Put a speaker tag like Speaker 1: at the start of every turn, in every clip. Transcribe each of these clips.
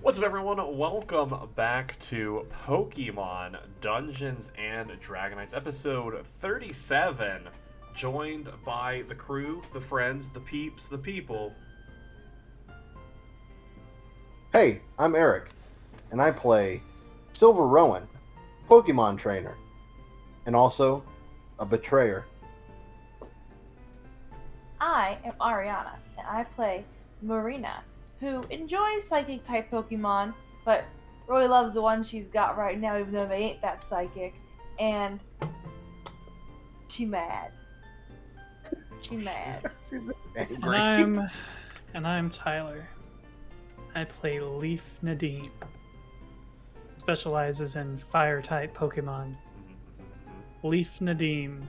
Speaker 1: What's up, everyone? Welcome back to Pokemon Dungeons and Dragonites, episode 37. Joined by the crew, the friends, the peeps, the people.
Speaker 2: Hey, I'm Eric, and I play Silver Rowan, Pokemon trainer, and also a betrayer.
Speaker 3: I am Ariana, and I play Marina, who enjoys psychic-type Pokemon, but really loves the one she's got right now, even though they ain't that psychic. And she mad. She mad.
Speaker 4: And I'm Tyler. I play Leaf Nadim. Specializes in fire-type Pokemon. Leaf Nadim,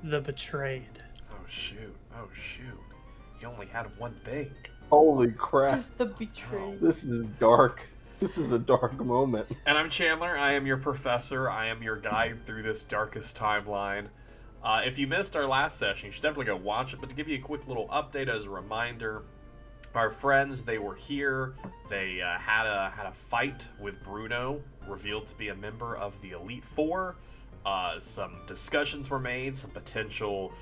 Speaker 4: the Betrayed.
Speaker 1: Oh shoot, You only had one thing.
Speaker 2: Holy crap.
Speaker 3: Just the betrayed.
Speaker 2: This is dark. This is a dark moment.
Speaker 1: And I'm Chandler. I am your professor. I am your guide through this darkest timeline. If you missed our last session, you should definitely go watch it. But to give you a quick little update as a reminder, our friends, they were here. They had a fight with Bruno, revealed to be a member of the Elite Four. Some discussions were made, some potential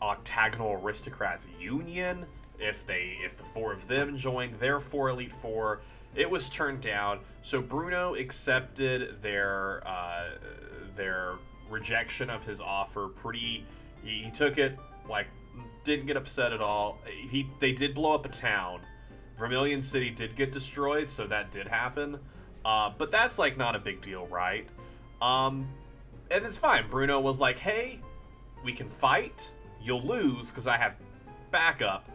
Speaker 1: octagonal aristocrats union. If the four of them joined their four Elite Four, it was turned down. So Bruno accepted their rejection of his offer. He took it like, didn't get upset at all. They did blow up a town. Vermilion City did get destroyed, so that did happen. But that's like not a big deal, right? And it's fine. Bruno was like, hey, we can fight. You'll lose because I have backup.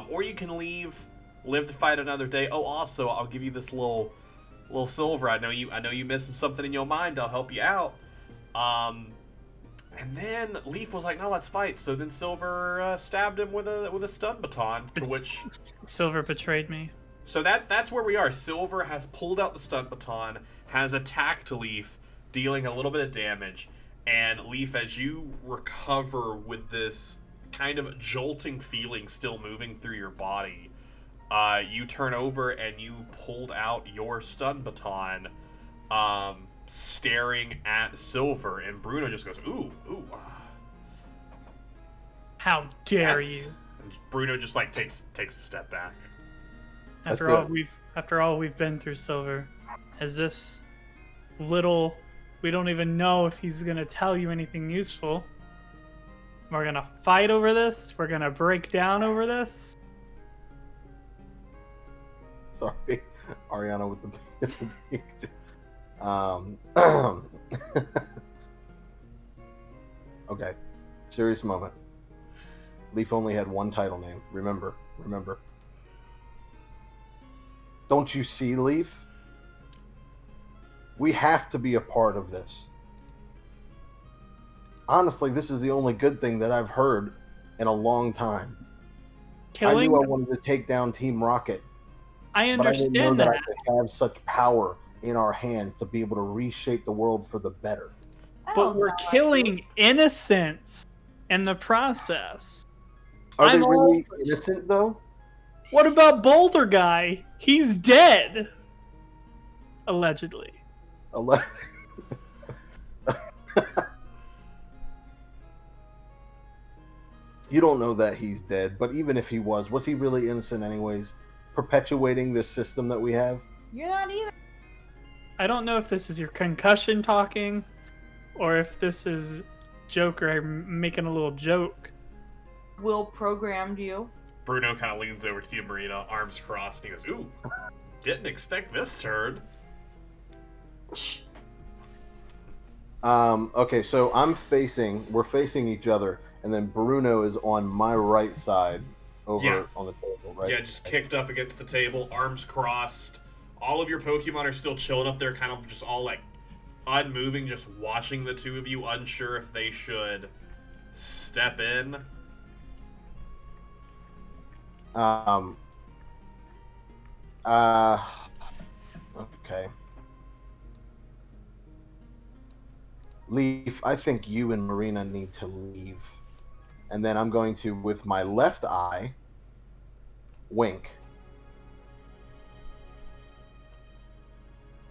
Speaker 1: Or you can live to fight another day. Oh, also, I'll give you this little silver. I know you missing something in your mind. I'll help you out. And then Leaf was like, no, let's fight. So then Silver stabbed him with a stun baton, to which
Speaker 4: Silver betrayed me.
Speaker 1: So that's where we are. Silver has pulled out the stun baton, has attacked Leaf, dealing a little bit of damage. And Leaf, as you recover with this kind of jolting feeling still moving through your body, you turn over and you pulled out your stun baton, staring at Silver, and Bruno just goes, ooh.
Speaker 4: How dare you?
Speaker 1: And Bruno just like takes a step back.
Speaker 4: After all we've been through, Silver, as this little, we don't even know if he's gonna tell you anything useful. We're gonna fight over this. We're gonna break down over this.
Speaker 2: Sorry, Ariana with the Okay, serious moment. Leaf only had one title name. Remember. Don't you see, Leaf? We have to be a part of this. Honestly, this is the only good thing that I've heard in a long time. I knew I wanted to take down Team Rocket.
Speaker 4: I understand
Speaker 2: but I didn't know
Speaker 4: that.
Speaker 2: I could have such power in our hands to be able to reshape the world for the better.
Speaker 4: But we're killing innocents in the process.
Speaker 2: Are they really innocent, though?
Speaker 4: What about Boulder Guy? He's dead. Allegedly.
Speaker 2: You don't know that he's dead, but even if he was he really innocent anyways? Perpetuating this system that we have?
Speaker 3: You're not either.
Speaker 4: I don't know if this is your concussion talking, or if this is Joker making a little joke.
Speaker 3: Will programmed you.
Speaker 1: Bruno kind of leans over to you, Marina, arms crossed, and he goes, ooh, didn't expect this turn.
Speaker 2: Okay, so we're facing each other, and then Bruno is on my right side over on the table, right?
Speaker 1: Yeah, just kicked up against the table, arms crossed. All of your Pokemon are still chilling up there, kind of just all like unmoving, just watching the two of you, unsure if they should step in.
Speaker 2: Okay. Leaf, I think you and Marina need to leave. And then I'm going to, with my left eye, wink.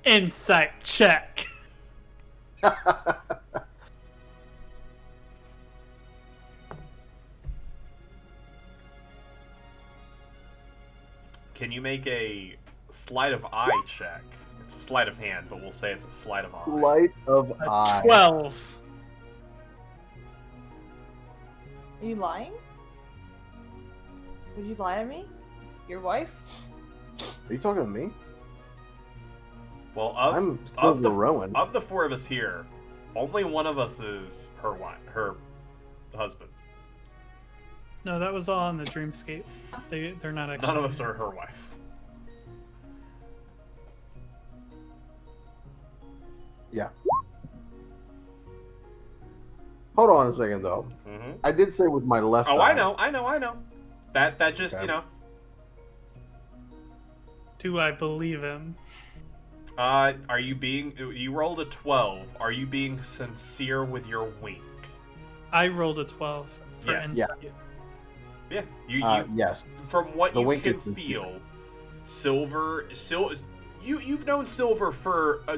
Speaker 4: Insight check.
Speaker 1: Can you make a sleight of eye check? It's a sleight of hand, but we'll say it's a sleight of eye.
Speaker 2: Light of eye.
Speaker 4: 12.
Speaker 3: Are you lying? Would you lie to me? Your wife?
Speaker 2: Are you talking to me?
Speaker 1: Well,
Speaker 2: I'm Silver Rowan.
Speaker 1: of the four of us here, only one of us is her wife, her husband.
Speaker 4: No, that was all on the dreamscape. They're not actually.
Speaker 1: None of us are her wife.
Speaker 2: Yeah. Hold on a second, though.
Speaker 1: Mm-hmm.
Speaker 2: I did say with my left eye.
Speaker 1: Oh, I know. That just,
Speaker 2: Okay.
Speaker 1: you know.
Speaker 4: Do I believe him?
Speaker 1: Are you being... You rolled a 12. Are you being sincere with your wink?
Speaker 4: I rolled a 12 for
Speaker 1: Yes.
Speaker 4: insight.
Speaker 1: Yeah. You
Speaker 2: Yes.
Speaker 1: from what
Speaker 2: The
Speaker 1: you
Speaker 2: wink
Speaker 1: can
Speaker 2: is sincere.
Speaker 1: feel, you've known Silver for a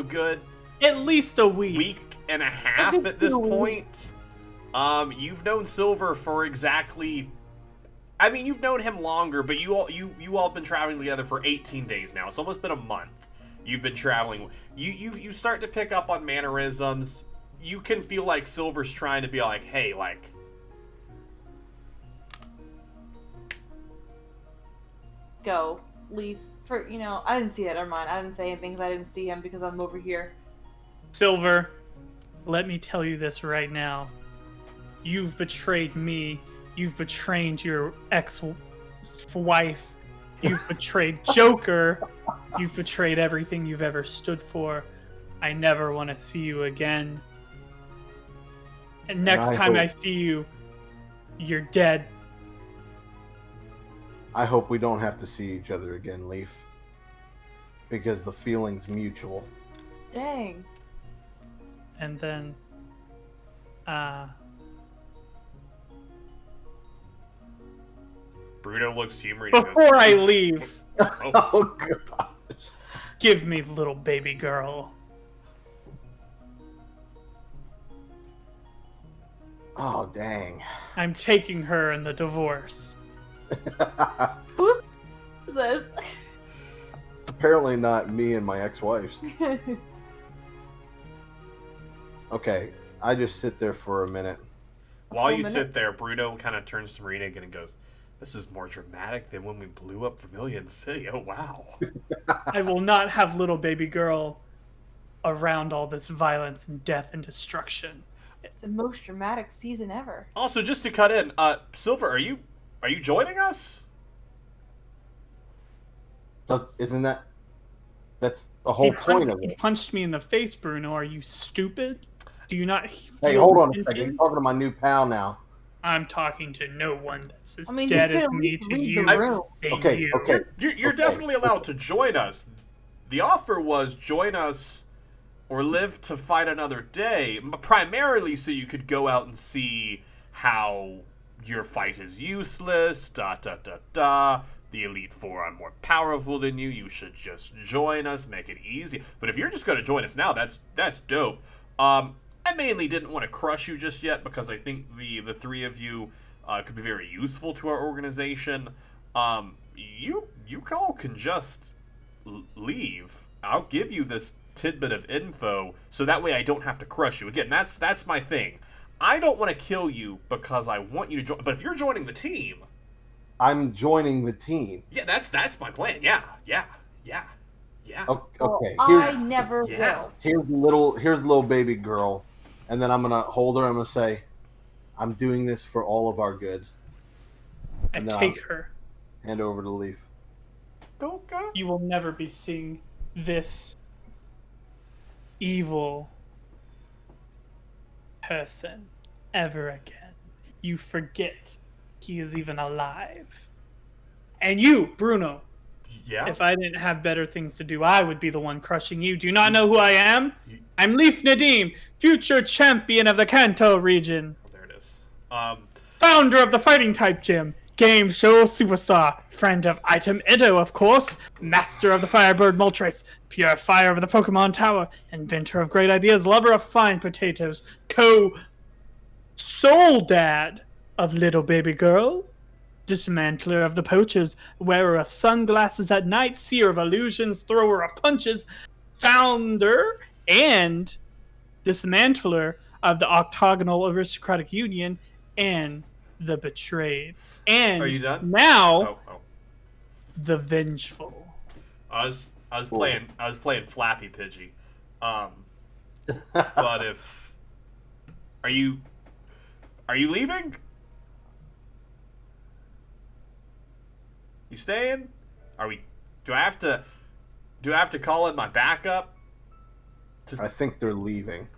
Speaker 1: good
Speaker 4: At least a week.
Speaker 1: week and a half at this point. You've known Silver for exactly... I mean, you've known him longer, but you all have been traveling together for 18 days now. It's almost been a month. You've been traveling. You start to pick up on mannerisms. You can feel like Silver's trying to be like, hey, like...
Speaker 3: Go. Leave. I didn't see that. Never mind. I didn't say anything because I didn't see him because I'm over here.
Speaker 4: Silver, let me tell you this right now. You've betrayed me. You've betrayed your ex-wife. You've betrayed Joker. You've betrayed everything you've ever stood for. I never want to see you again. And next time I see you, you're dead.
Speaker 2: I hope we don't have to see each other again, Leaf. Because the feeling's mutual.
Speaker 3: Dang.
Speaker 4: And then,
Speaker 1: Bruno looks humorous. and goes,
Speaker 4: before I leave,
Speaker 2: Oh, God.
Speaker 4: give me little baby girl.
Speaker 2: Oh, dang.
Speaker 4: I'm taking her in the divorce.
Speaker 3: Who's this?
Speaker 2: It's apparently not me and my ex-wife's. Okay, I just sit there for a minute.
Speaker 1: While you
Speaker 3: minute.
Speaker 1: sit there, Bruno kind of turns to Marina again and goes, "This is more dramatic than when we blew up Vermilion City. Oh, wow."
Speaker 4: I will not have little baby girl around all this violence and death and destruction.
Speaker 3: It's the most dramatic season ever.
Speaker 1: Also, just to cut in, Silver, are you joining us?
Speaker 2: Isn't that... That's the whole point of
Speaker 4: He
Speaker 2: it.
Speaker 4: punched me in the face, Bruno. Are you stupid? Do you not feel
Speaker 2: Hey, hold on a
Speaker 4: the
Speaker 2: second.
Speaker 4: tension?
Speaker 2: You're talking to my new pal now.
Speaker 4: I'm talking to no one that's as
Speaker 3: I mean,
Speaker 4: dead
Speaker 3: you
Speaker 4: as
Speaker 3: could
Speaker 4: me
Speaker 3: leave
Speaker 4: to
Speaker 3: the
Speaker 4: you.
Speaker 3: room.
Speaker 2: Okay,
Speaker 4: you.
Speaker 2: okay.
Speaker 1: You're
Speaker 2: Okay.
Speaker 1: definitely allowed to join us. The offer was join us or live to fight another day, primarily so you could go out and see how your fight is useless, the Elite Four are more powerful than you. You should just join us, make it easy. But if you're just going to join us now, that's dope. I mainly didn't want to crush you just yet because I think the three of you could be very useful to our organization. You all can just leave. I'll give you this tidbit of info so that way I don't have to crush you. Again, that's my thing. I don't want to kill you because I want you to join. But if you're joining the team,
Speaker 2: I'm joining the team.
Speaker 1: yeah, that's my plan. Yeah.
Speaker 2: Okay,
Speaker 3: I never
Speaker 1: Yeah.
Speaker 3: will.
Speaker 2: here's little baby girl, and then I'm gonna hold her. I'm gonna say, "I'm doing this for all of our good."
Speaker 4: And
Speaker 2: No.
Speaker 4: take her.
Speaker 2: Hand over to Leaf.
Speaker 1: Okay.
Speaker 4: You will never be seeing this evil person ever again. You forget he is even alive. And you, Bruno,
Speaker 1: Yeah.
Speaker 4: if I didn't have better things to do, I would be the one crushing you. Do you not know who I am? I'm Leaf Nadim, future champion of the Kanto region,
Speaker 1: There it is.
Speaker 4: founder of the Fighting Type Gym. Game show superstar, friend of Item Edo, of course, master of the Firebird Moltres, purifier of the Pokemon Tower, inventor of great ideas, lover of fine potatoes, soul dad of little baby girl, dismantler of the poachers, wearer of sunglasses at night, seer of illusions, thrower of punches, founder and dismantler of the Octagonal Aristocratic Union, and the Betrayed. And
Speaker 1: are you done?
Speaker 4: Now,
Speaker 1: Oh.
Speaker 4: the Vengeful.
Speaker 1: I was playing Flappy Pidgey. But if are you leaving? You staying? Do I have to call in my backup?
Speaker 2: I think they're leaving.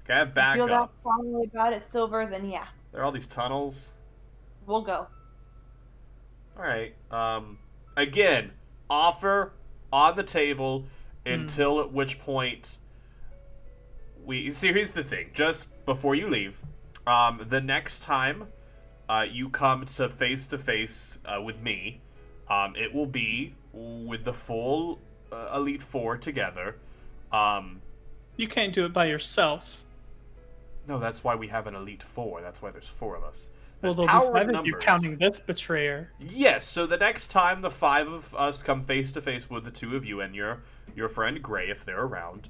Speaker 1: Can I have
Speaker 3: If you feel that
Speaker 1: backup?
Speaker 3: strongly about it, Silver, then yeah,
Speaker 1: There are all these tunnels.
Speaker 3: we'll go.
Speaker 1: Alright. Again, offer on the table until at which point see, here's the thing. Just before you leave, the next time you come to face with me, it will be with the full Elite Four together.
Speaker 4: You can't do it by yourself.
Speaker 1: No, that's why we have an Elite Four. That's why there's 4 of us.
Speaker 4: Well,
Speaker 1: There's
Speaker 4: there'll
Speaker 1: power
Speaker 4: be
Speaker 1: in
Speaker 4: 5 of you
Speaker 1: numbers.
Speaker 4: counting this betrayer.
Speaker 1: Yes, so the next time the 5 of us come face to face with the 2 of you and your friend Gray, if they're around,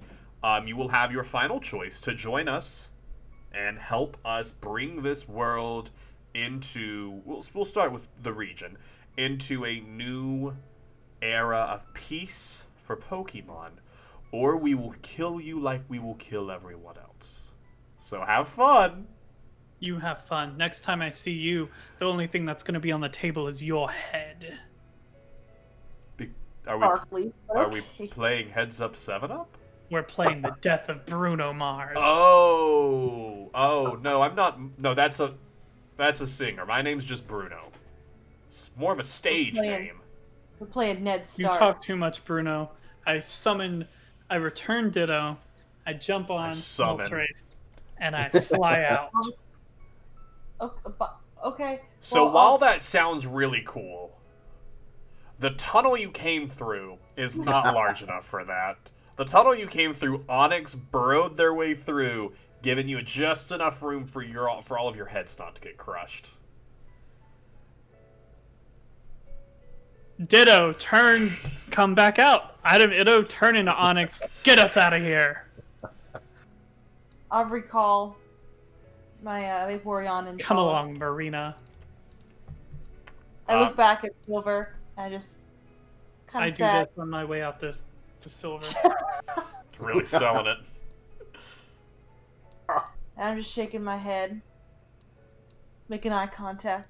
Speaker 1: you will have your final choice to join us and help us bring this world into. We'll start with the region, into a new era of peace for Pokemon, or we will kill you like we will kill everyone else. So have fun.
Speaker 4: You have fun. Next time I see you, the only thing that's going to be on the table is your head.
Speaker 1: Are we
Speaker 3: Okay.
Speaker 1: playing Heads Up 7-Up?
Speaker 4: We're playing the death of Bruno Mars.
Speaker 1: Oh no, I'm not. No, that's a singer. My name's just Bruno. It's more of a stage name.
Speaker 3: We're playing Ned
Speaker 4: You
Speaker 3: Stark.
Speaker 4: talk too much, Bruno. I return Ditto, I jump on
Speaker 1: summon.
Speaker 4: Moltres, and I fly out.
Speaker 3: Okay.
Speaker 1: So
Speaker 3: well,
Speaker 1: while that sounds really cool, the tunnel you came through is not large enough for that. The tunnel you came through, Onyx burrowed their way through, giving you just enough room for all of your heads not to get crushed.
Speaker 4: Ditto, come back out. Item Ditto, turn into Onyx. Get us out of here.
Speaker 3: I'll recall my Vaporeon and
Speaker 4: Come along, Marina.
Speaker 3: I look back at Silver and I just kind
Speaker 4: I
Speaker 3: of
Speaker 4: do
Speaker 3: sad.
Speaker 4: this on my way out to Silver.
Speaker 1: Really selling it.
Speaker 3: And I'm just shaking my head, making eye contact.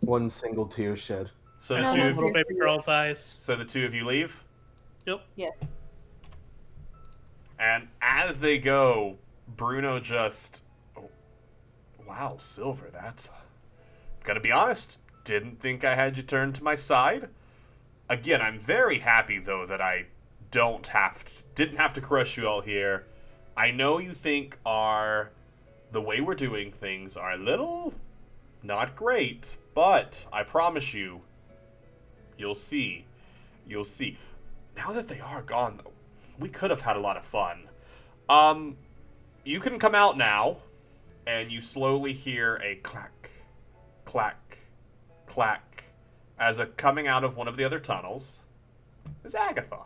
Speaker 2: One single tear shed.
Speaker 1: So
Speaker 3: No,
Speaker 1: the two
Speaker 3: no,
Speaker 1: of
Speaker 4: Little baby girl's eyes.
Speaker 1: so the 2 of you leave,
Speaker 4: Yep.
Speaker 3: Yes.
Speaker 1: and as they go, Bruno just, wow, Silver, that's. Gotta be honest, didn't think I had you turned to my side. Again, I'm very happy though that I didn't have to crush you all here. I know you think the way we're doing things are a little not great, but I promise you, you'll see. You'll see. Now that they are gone, though, we could have had a lot of fun. You can come out now, and you slowly hear a clack, clack, clack, as coming out of one of the other tunnels is Agatha.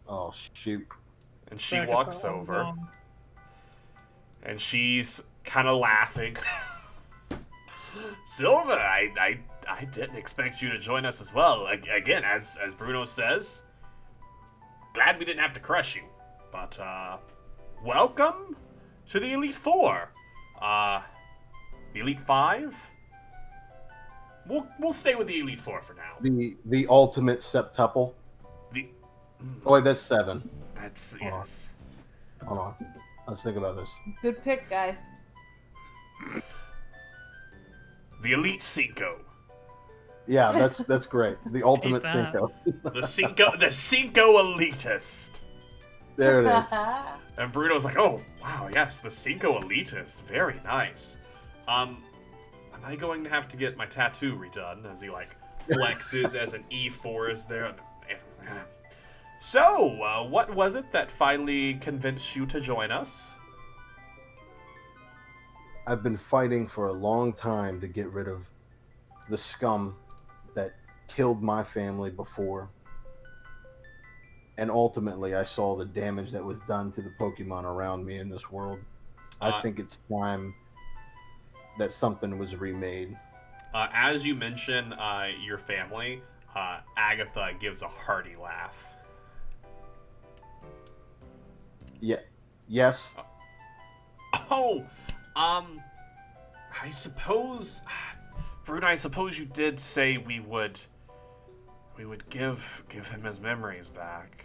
Speaker 2: Oh, shoot.
Speaker 1: And she
Speaker 4: Agatha,
Speaker 1: walks
Speaker 4: I'm
Speaker 1: over,
Speaker 4: gone.
Speaker 1: and she's kind of laughing. Silver, I didn't expect you to join us as well. Again, as Bruno says, glad we didn't have to crush you. But, welcome to the Elite Four. The Elite Five? We'll stay with the Elite Four for now.
Speaker 2: The ultimate septuple. Oh, wait, that's 7.
Speaker 1: That's,
Speaker 2: Hold on.
Speaker 1: yes.
Speaker 2: Hold on. Let's think about this.
Speaker 3: Good pick, guys.
Speaker 1: The Elite Cinco.
Speaker 2: Yeah, that's great. The ultimate
Speaker 4: that.
Speaker 2: Cinco.
Speaker 1: The Cinco Elitist.
Speaker 2: There it is.
Speaker 1: And Bruno's like, oh, wow, yes, the Cinco Elitist. Very nice. I'm I going to have to get my tattoo redone? As he, like, flexes as an E4 is there. So, what was it that finally convinced you to join us?
Speaker 2: I've been fighting for a long time to get rid of the scum that killed my family before. And ultimately, I saw the damage that was done to the Pokemon around me in this world. I think it's time that something was remade.
Speaker 1: As you mention your family, Agatha gives a hearty laugh.
Speaker 2: Yeah. Yes.
Speaker 1: Oh, I suppose, Bruno, I suppose you did say we would give him his memories back.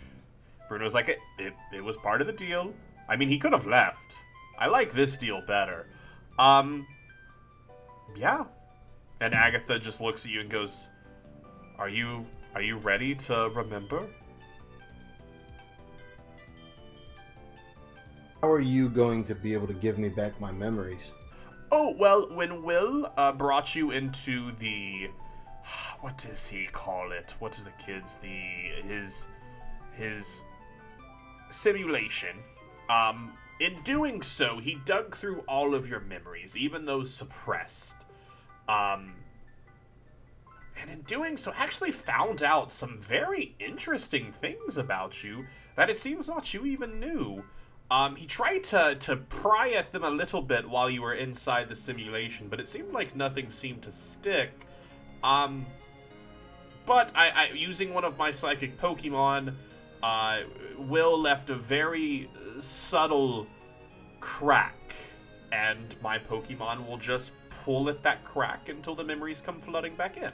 Speaker 1: Bruno's like, it was part of the deal. I mean, he could have left. I like this deal better. Yeah. And Agatha just looks at you and goes, Are you ready to remember?
Speaker 2: How are you going to be able to give me back my memories?
Speaker 1: Oh, well, when Will brought you into the... What does he call it? What do the kids... His simulation. In doing so, he dug through all of your memories, even those suppressed. And in doing so, actually found out some very interesting things about you that it seems not you even knew. He tried to pry at them a little bit while you were inside the simulation, but it seemed like nothing seemed to stick. But I using one of my psychic Pokemon, Will left a very subtle crack, and my Pokemon will just pull at that crack until the memories come flooding back in.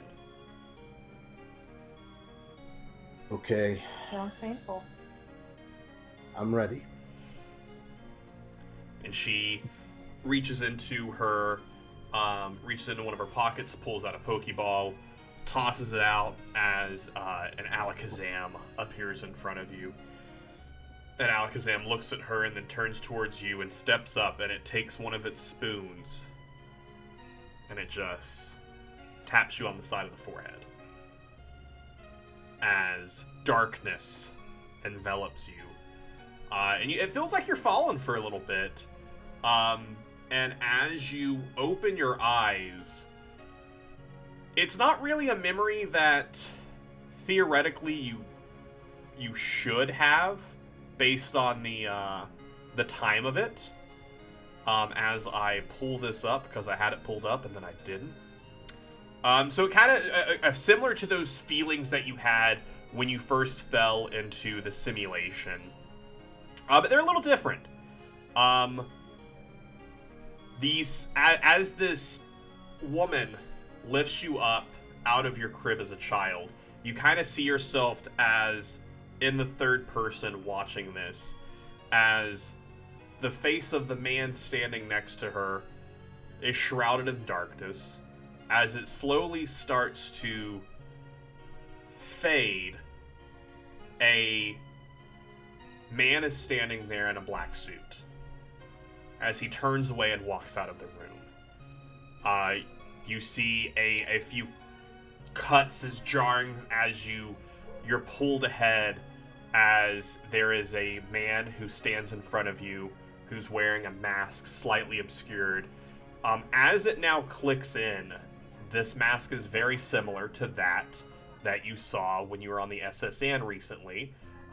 Speaker 2: Okay,
Speaker 3: Sounds painful.
Speaker 2: I'm ready.
Speaker 1: And she reaches into one of her pockets, pulls out a Pokeball, tosses it out as an Alakazam appears in front of you. And Alakazam looks at her and then turns towards you and steps up, and it takes one of its spoons and it just taps you on the side of the forehead as darkness envelops you. And it feels like you're falling for a little bit. And as you open your eyes, it's not really a memory that theoretically you should have based on the time of it. As I pull this up, because I had it pulled up and then I didn't. So kind of similar to those feelings that you had when you first fell into the simulation. But they're a little different. As this woman lifts you up out of your crib as a child, you kind of see yourself as in the third person watching this, as the face of the man standing next to her is shrouded in darkness. As it slowly starts to fade, a man is standing there in a black suit as he turns away and walks out of the room. You see a few cuts as jarring as you're pulled ahead, as there is a man who stands in front of you who's wearing a mask slightly obscured. As it now clicks in, this mask is very similar to that you saw when you were on the SSN recently,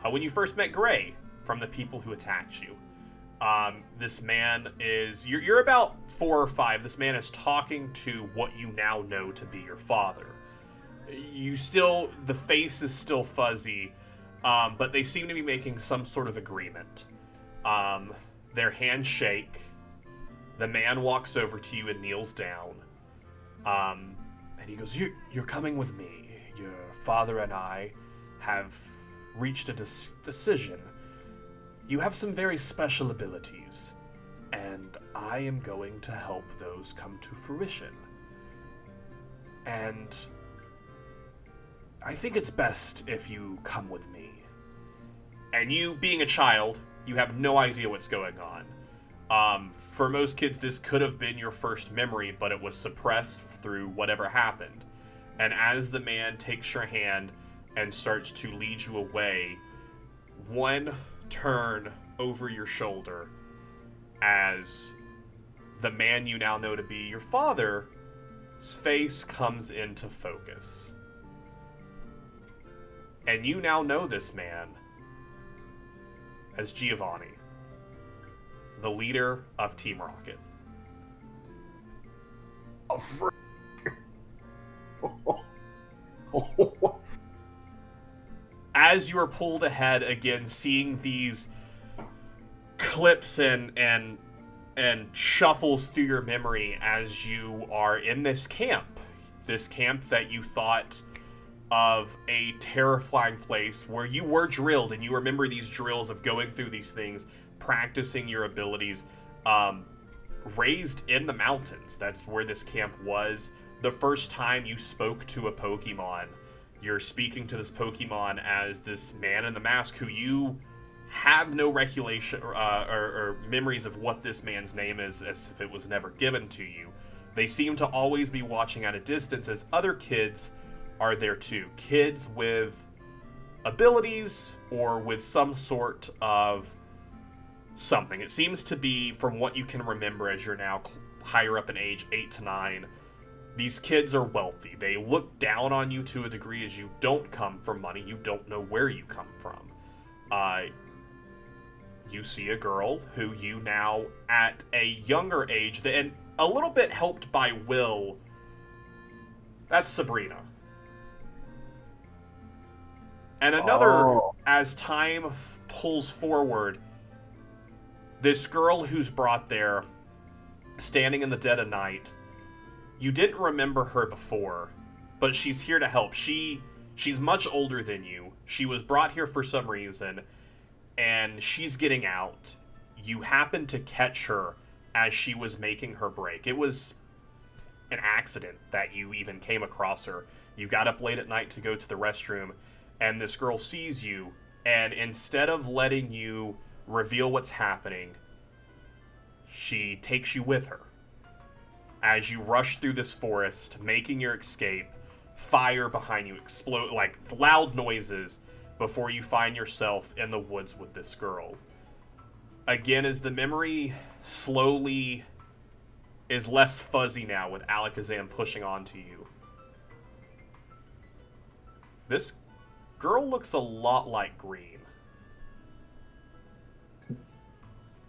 Speaker 1: when you first met Gray from the people who attacked you. This man is... You're about 4 or 5. This man is talking to what you now know to be your father. The face is still fuzzy, but they seem to be making some sort of agreement. Their hands shake. The man walks over to you and kneels down. And he goes, You're coming with me. Your father and I have reached a decision. You have some very special abilities, and I am going to help those come to fruition. And I think it's best if you come with me. And you, being a child, you have no idea what's going on. For most kids, this could have been your first memory, but it was suppressed through whatever happened. And as the man takes your hand and starts to lead you away, one turn over your shoulder as the man you now know to be your father's face comes into focus. And you now know this man as Giovanni, the leader of Team Rocket.
Speaker 2: Oh, frick.
Speaker 1: As you are pulled ahead again, seeing these clips and shuffles through your memory as you are in this camp that you thought of a terrifying place where you were drilled, and you remember these drills of going through these things, practicing your abilities, raised in the mountains. That's where this camp was. The first time you spoke to a Pokemon, you're speaking to this Pokemon as this man in the mask who you have no recollection or memories of what this man's name is, as if it was never given to you. They seem to always be watching at a distance as other kids are there too. Kids with abilities or with some sort of something. It seems to be, from what you can remember as you're now higher up in age, 8 to 9, these kids are wealthy. They look down on you to a degree as you don't come from money. You don't know where you come from. You see a girl who you now, at a younger age, and a little bit helped by Will, that's Sabrina. And another, as time pulls forward, this girl who's brought there, standing in the dead of night, you didn't remember her before, but she's here to help. She's much older than you. She was brought here for some reason, and she's getting out. You happened to catch her as she was making her break. It was an accident that you even came across her. You got up late at night to go to the restroom, and this girl sees you, and instead of letting you reveal what's happening, she takes you with her. As you rush through this forest, making your escape, fire behind you, explode, like loud noises, before you find yourself in the woods with this girl. Again, as the memory slowly is less fuzzy now with Alakazam pushing onto you, this girl looks a lot like Green.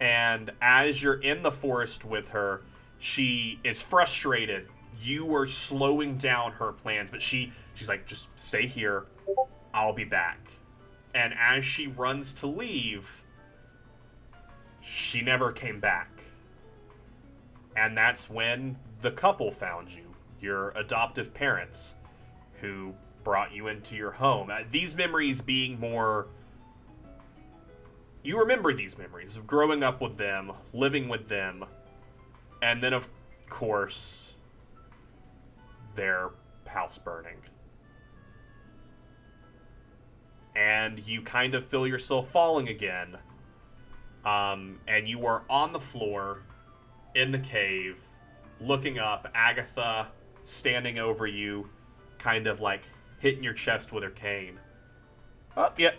Speaker 1: And as you're in the forest with her, she is frustrated. You are slowing down her plans, but she's like, just stay here. I'll be back. And as she runs to leave, she never came back. And that's when the couple found you, your adoptive parents, who brought you into your home. These memories being more... You remember these memories of growing up with them, living with them, and then, of course, their house burning. And you kind of feel yourself falling again. And you are on the floor in the cave, looking up, Agatha standing over you, kind of like hitting your chest with her cane. Oh, yeah.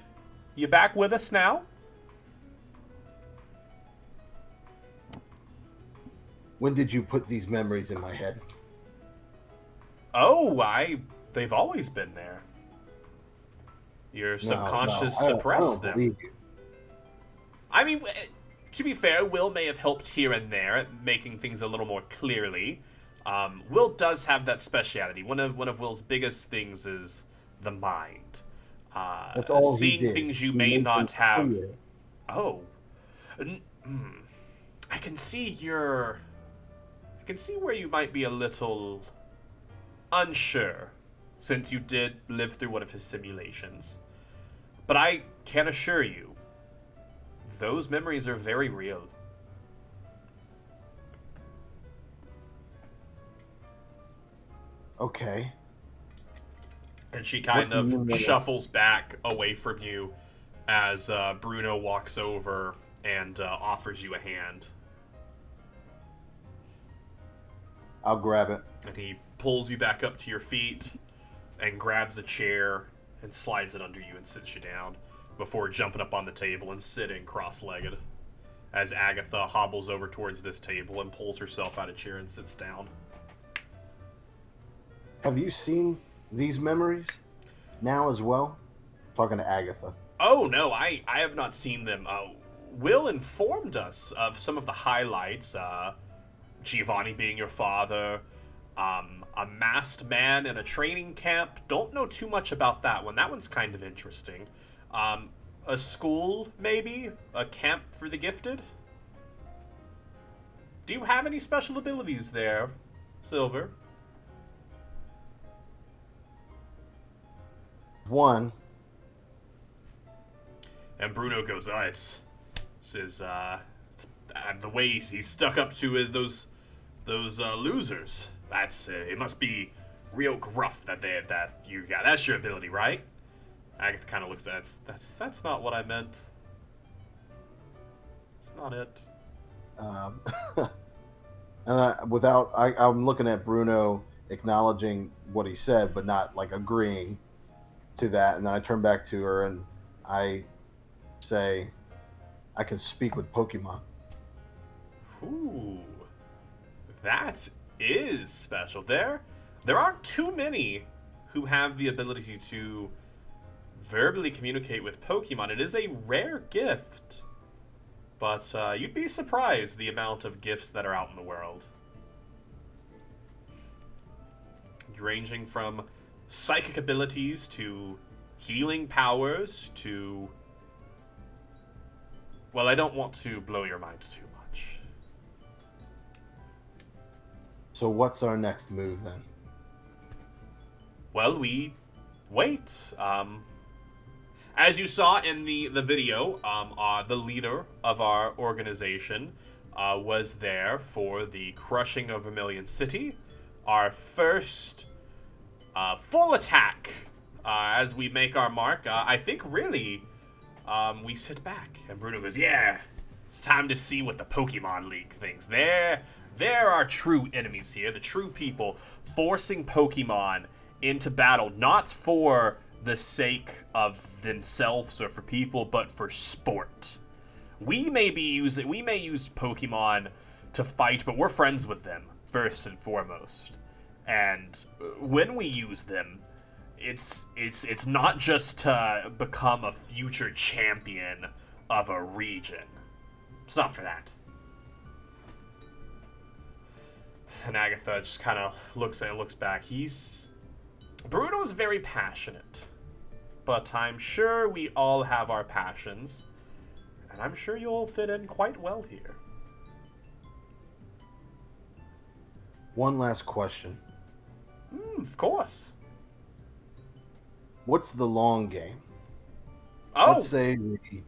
Speaker 1: You back with us now?
Speaker 2: When did you put these memories in my head?
Speaker 1: Oh, they've always been there. Your subconscious suppressed them.
Speaker 2: Believe you.
Speaker 1: I mean, to be fair, Will may have helped here and there at making things a little more clearly. Will does have that speciality. One of Will's biggest things is the mind.
Speaker 2: That's all
Speaker 1: seeing
Speaker 2: he did.
Speaker 1: things you
Speaker 2: He
Speaker 1: may
Speaker 2: made
Speaker 1: not
Speaker 2: things
Speaker 1: have.
Speaker 2: clear.
Speaker 1: Oh, I can see where you might be a little unsure, since you did live through one of his simulations. But I can assure you, those memories are very real.
Speaker 2: Okay.
Speaker 1: And she kind
Speaker 2: What do you
Speaker 1: of
Speaker 2: mean?
Speaker 1: shuffles back away from you as Bruno walks over and offers you a hand.
Speaker 2: I'll grab it.
Speaker 1: And he pulls you back up to your feet and grabs a chair and slides it under you and sits you down before jumping up on the table and sitting cross-legged as Agatha hobbles over towards this table and pulls herself out of chair and sits down.
Speaker 2: Have you seen these memories now as well? Talking to Agatha.
Speaker 1: Oh, no, I have not seen them. Will informed us of some of the highlights. Giovanni being your father, a masked man in a training camp. Don't know too much about that one. That one's kind of interesting. A school, maybe? A camp for the gifted? Do you have any special abilities there, Silver?
Speaker 2: One.
Speaker 1: And Bruno goes, it's the way he's stuck up to is those losers. That's it must be real gruff that you got. That's your ability, right? Agatha kind of looks at that's not what I meant. It's not it.
Speaker 2: And I'm looking at Bruno acknowledging what he said, but not like agreeing to that. And then I turn back to her and I say, I can speak with Pokemon.
Speaker 1: Ooh, that is special. There aren't too many who have the ability to verbally communicate with Pokemon. It is a rare gift, but you'd be surprised the amount of gifts that are out in the world. Ranging from psychic abilities to healing powers to... Well, I don't want to blow your mind too much.
Speaker 2: So what's our next move then?
Speaker 1: Well, we wait. As you saw in the video, the leader of our organization was there for the crushing of Vermilion City. Our first full attack as we make our mark. I think really we sit back and Bruno goes, yeah, it's time to see what the Pokemon League thinks. There are true enemies here, the true people forcing Pokemon into battle, not for the sake of themselves or for people, but for sport. We may use Pokemon to fight, but we're friends with them first and foremost. And when we use them, it's not just to become a future champion of a region. It's not for that. And Agatha just kind of looks back. Bruno's very passionate. But I'm sure we all have our passions. And I'm sure you'll fit in quite well here.
Speaker 2: One last question.
Speaker 1: Of course.
Speaker 2: What's the long game?
Speaker 1: Oh!
Speaker 2: Let's say we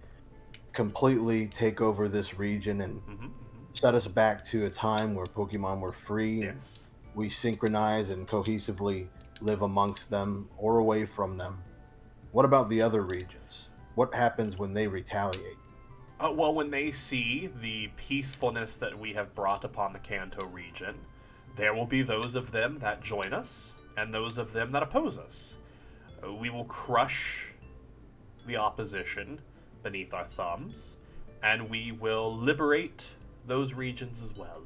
Speaker 2: completely take over this region and set us back to a time where Pokemon were free.
Speaker 1: Yes.
Speaker 2: And we synchronize and cohesively live amongst them or away from them. What about the other regions? What happens when they retaliate?
Speaker 1: Well, when they see the peacefulness that we have brought upon the Kanto region, there will be those of them that join us and those of them that oppose us. We will crush the opposition beneath our thumbs, and we will liberate those regions as well.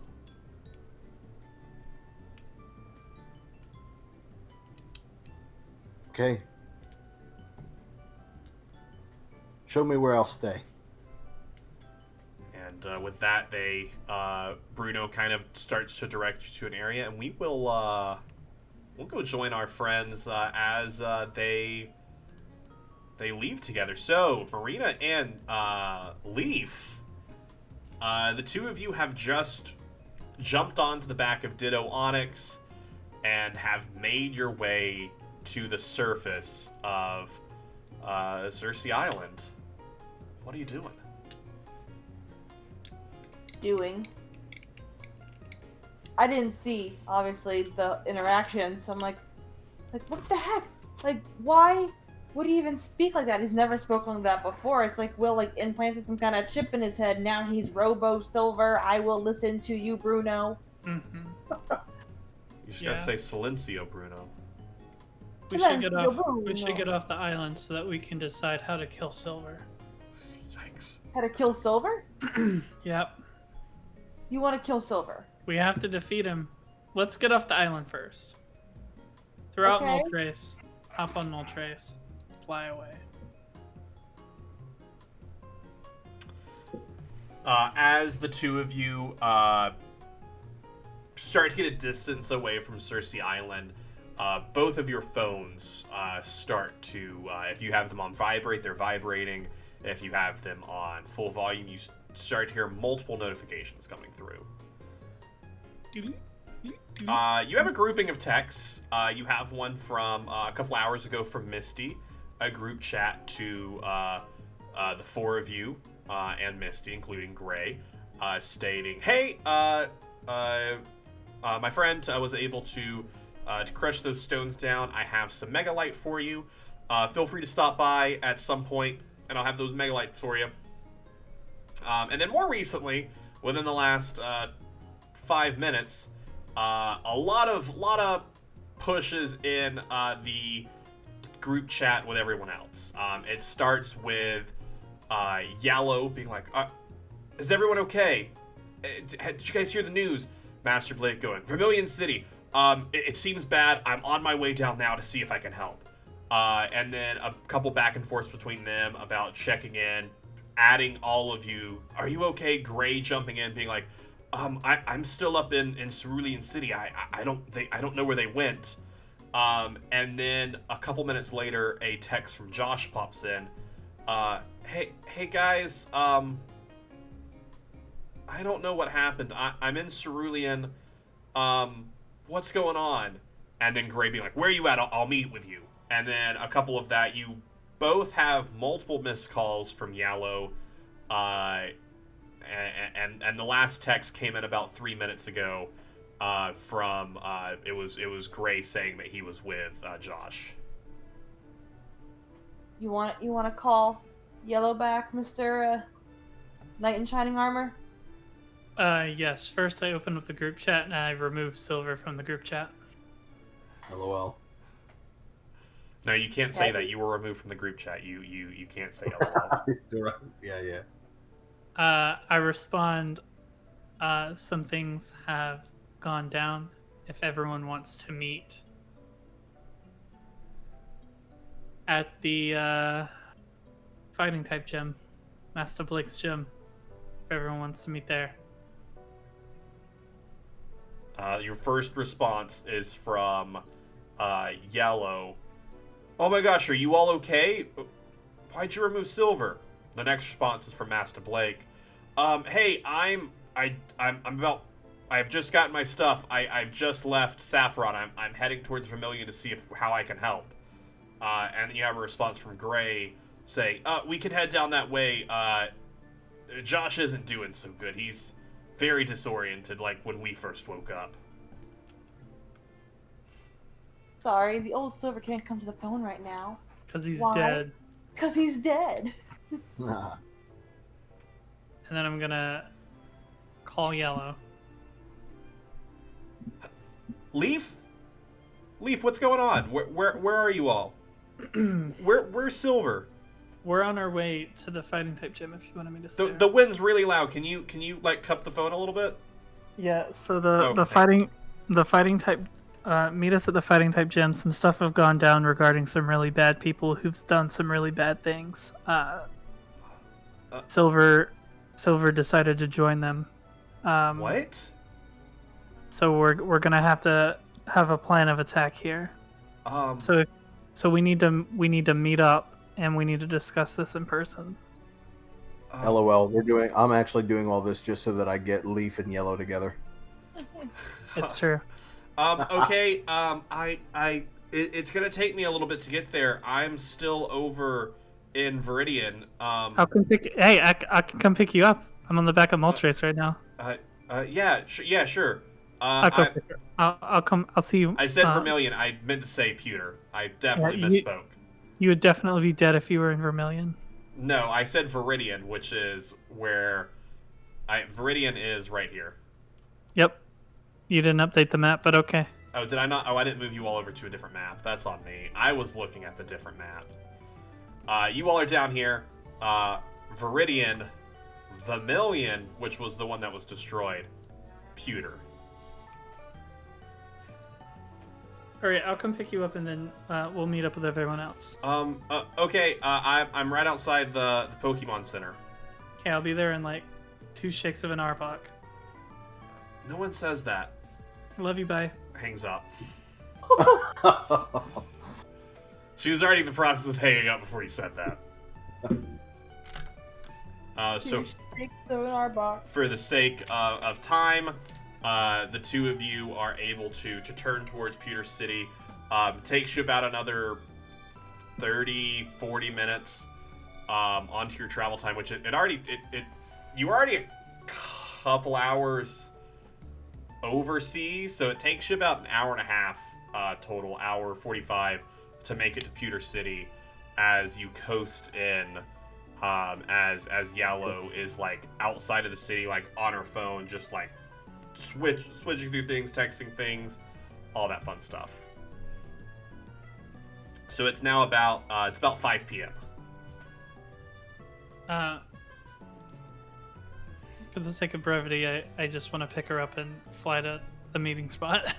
Speaker 2: Okay. Show me where I'll stay.
Speaker 1: And with that, Bruno kind of starts to direct you to an area, and we'll go join our friends as they leave together. So, Marina and Leaf, the two of you have just jumped onto the back of Ditto Onyx and have made your way to the surface of Cersei Island. What are you doing?
Speaker 3: I didn't see, obviously, the interaction, so I'm like, what the heck? Like, why would he even speak like that? He's never spoken like that before. It's like Will, implanted some kind of chip in his head. Now he's Robo Silver. I will listen to you, Bruno.
Speaker 4: Mm-hmm.
Speaker 1: You just gotta say Silencio, Bruno.
Speaker 4: We should get off the island so that we can decide how to kill Silver.
Speaker 1: Yikes.
Speaker 3: How to kill Silver?
Speaker 4: Yep.
Speaker 3: You want to kill Silver?
Speaker 4: We have to defeat him. Let's get off the island first. Throw out
Speaker 3: Okay.
Speaker 4: Moltres. Hop on Moltres. Fly away.
Speaker 1: As the two of you start to get a distance away from Cersei Island, both of your phones start to, if you have them on vibrate, they're vibrating. If you have them on full volume, you start to hear multiple notifications coming through. You have a grouping of texts. You have one from a couple hours ago from Misty, a group chat to the four of you and Misty, including Gray, stating, "Hey, my friend was able to crush those stones down. I have some megalite for you. Feel free to stop by at some point, and I'll have those megalites for you." And then more recently, within the last 5 minutes, a lot of pushes in the group chat with everyone else. It starts with Yellow being like, "Is everyone okay? Did you guys hear the news?" Master Blake going, "Vermilion City. It seems bad. I'm on my way down now to see if I can help." And then a couple back and forths between them about checking in, adding all of you. "Are you okay?" Gray jumping in, being like, I'm still up in Cerulean City. I don't know where they went." And then a couple minutes later, a text from Josh pops in. Hey guys, I don't know what happened. I'm in Cerulean. What's going on? And then Gray being like, "Where are you at? I'll meet with you." And then a couple of that, you both have multiple missed calls from Yellow. And the last text came in about 3 minutes ago from it was Gray saying that he was with Josh.
Speaker 3: You want to call Yellow back, Mr. Knight in Shining Armor?
Speaker 4: Yes. First, I opened up the group chat and I removed Silver from the group chat.
Speaker 2: LOL.
Speaker 1: No, you can't say that. You were removed from the group chat. You can't say LOL.
Speaker 2: Yeah.
Speaker 4: I respond, some things have gone down. If everyone wants to meet at the fighting type gym, Master Blake's gym, if everyone wants to meet there.
Speaker 1: Your first response is from Yellow. "Oh my gosh, are you all okay? Why'd you remove Silver?" The next response is from Master Blake. "Hey, I've just gotten my stuff. I've just left Saffron. I'm heading towards Vermilion to see how I can help." And then you have a response from Gray saying, "We can head down that way. Josh isn't doing so good. He's very disoriented, like when we first woke up."
Speaker 3: Sorry, the old Silver can't come to the phone right now.
Speaker 4: Because he's
Speaker 3: Why?
Speaker 4: dead.
Speaker 3: Because he's dead.
Speaker 2: Nah.
Speaker 4: And then I'm gonna call Yellow.
Speaker 1: Leaf, what's going on? Where are you all? Where's Silver?
Speaker 4: We're on our way to the fighting type gym if you wanted me to stay.
Speaker 1: The wind's really loud. Can you like cup the phone a little bit?
Speaker 4: Yeah, so
Speaker 1: Okay.
Speaker 4: the fighting type meet us at the fighting type gym. Some stuff have gone down regarding some really bad people who've done some really bad things. Silver decided to join them.
Speaker 1: What?
Speaker 4: So we're gonna have to have a plan of attack here. So we need to meet up and we need to discuss this in person.
Speaker 2: LOL. I'm actually doing all this just so that I get Leaf and Yellow together.
Speaker 4: It's true.
Speaker 1: Okay. It's gonna take me a little bit to get there. I'm still over in Viridian.
Speaker 4: I can come pick you up. I'm on the back of Moltres right now.
Speaker 1: Yeah, sure.
Speaker 4: I'll come. I'll see you.
Speaker 1: I said Vermilion. I meant to say Pewter. I definitely misspoke.
Speaker 4: You would definitely be dead if you were in Vermilion.
Speaker 1: No, I said Viridian, which is where Viridian is right here.
Speaker 4: Yep. You didn't update the map, but okay.
Speaker 1: Oh, did I not? Oh, I didn't move you all over to a different map. That's on me. I was looking at the different map. You all are down here. Viridian, Vermilion, which was the one that was destroyed. Pewter.
Speaker 4: All right, I'll come pick you up, and then we'll meet up with everyone else.
Speaker 1: Okay. I'm right outside the Pokemon Center.
Speaker 4: Okay, I'll be there in like 2 shakes of an Arbok.
Speaker 1: No one says that.
Speaker 4: Love you, bye.
Speaker 1: Hangs up. She was already in the process of hanging up before you said that. So for the sake of time, the two of you are able to turn towards Pewter City. Takes you about another 30-40 minutes onto your travel time, which you were already a couple hours overseas, so it takes you about an hour and a half total, hour 45, to make it to Pewter City as you coast in. As Yellow is like outside of the city, like on her phone, just like switching through things, texting things, all that fun stuff. So it's now about 5 p.m.
Speaker 4: For the sake of brevity, I just want to pick her up and fly to the meeting spot.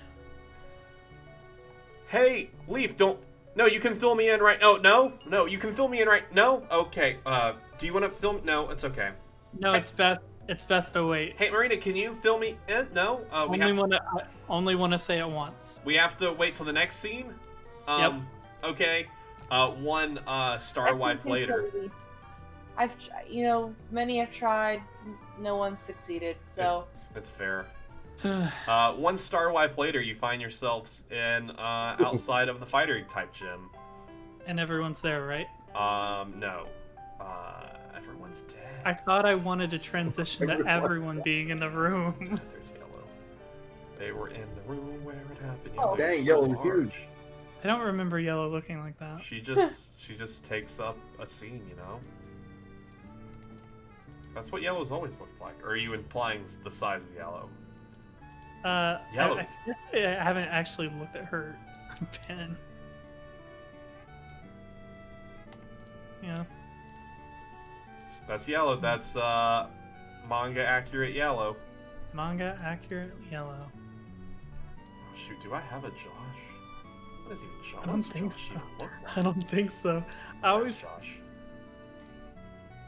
Speaker 1: Hey, Leaf, don't. No, you can fill me in right. Oh, no, you can fill me in right. No, okay. Do you want to film? No, it's okay.
Speaker 4: No, it's best. It's best to wait.
Speaker 1: Hey, Marina, can you fill me in? No,
Speaker 4: only want to say it once.
Speaker 1: We have to wait till the next scene.
Speaker 4: Yep.
Speaker 1: Okay. One star wipe later.
Speaker 3: Many have tried, no one succeeded. So
Speaker 1: it's fair. 1 star wipe later, you find yourselves in outside of the fighter type gym.
Speaker 4: And everyone's there, right?
Speaker 1: No. Everyone's dead.
Speaker 4: I thought I wanted to transition to everyone being in the room.
Speaker 1: There's Yellow. They were in the room where it happened.
Speaker 2: Oh, dang, Yellow's huge.
Speaker 4: I don't remember Yellow looking like that.
Speaker 1: She just takes up a scene, you know? That's what Yellow's always looked like. Or are you implying the size of Yellow?
Speaker 4: I haven't actually looked at her pen. Yeah.
Speaker 1: That's Yellow. That's manga accurate Yellow.
Speaker 4: Manga accurate Yellow.
Speaker 1: Oh, shoot, do I have a Josh? What is even Josh?
Speaker 4: I don't
Speaker 1: What's
Speaker 4: think
Speaker 1: Josh
Speaker 4: so.
Speaker 1: even look like?
Speaker 4: I don't think so. I always.
Speaker 1: Josh.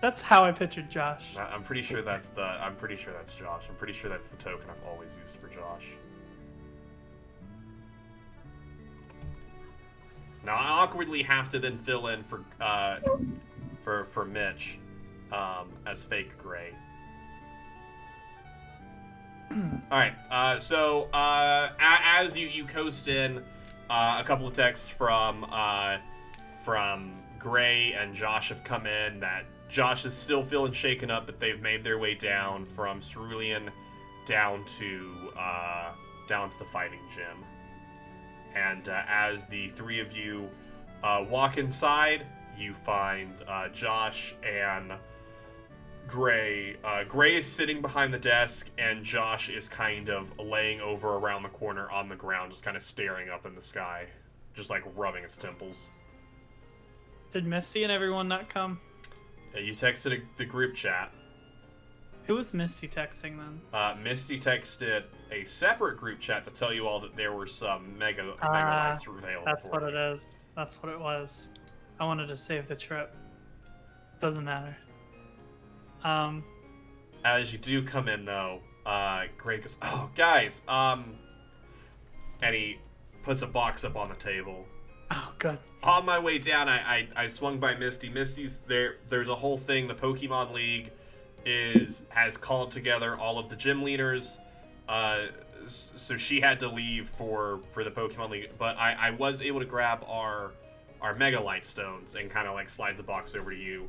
Speaker 4: That's how I pictured Josh.
Speaker 1: I'm pretty sure that's Josh. I'm pretty sure that's the token I've always used for Josh. Now I awkwardly have to then fill in for Mitch as fake Gray. All right. So as you coast in, a couple of texts from Gray and Josh have come in that Josh is still feeling shaken up, but they've made their way down from Cerulean down to the fighting gym. And as the three of you walk inside, you find Josh and Gray. Gray is sitting behind the desk, and Josh is kind of laying over around the corner on the ground, just kind of staring up in the sky, just like rubbing his temples.
Speaker 4: Did Misty and everyone not come?
Speaker 1: You texted the group chat.
Speaker 4: Who was Misty texting then?
Speaker 1: Misty texted a separate group chat to tell you all that there were some Megalites available.
Speaker 4: That's what it is. That's what it was. I wanted to save the trip. Doesn't matter.
Speaker 1: As you do come in, though, Gray goes, "Oh, guys," and he puts a box up on the table.
Speaker 4: Oh, good.
Speaker 1: On my way down, I swung by Misty. Misty's there. There's a whole thing. The Pokemon League has called together all of the gym leaders. So she had to leave for the Pokemon League. But I was able to grab our Megalite stones and kind of like slides a box over to you.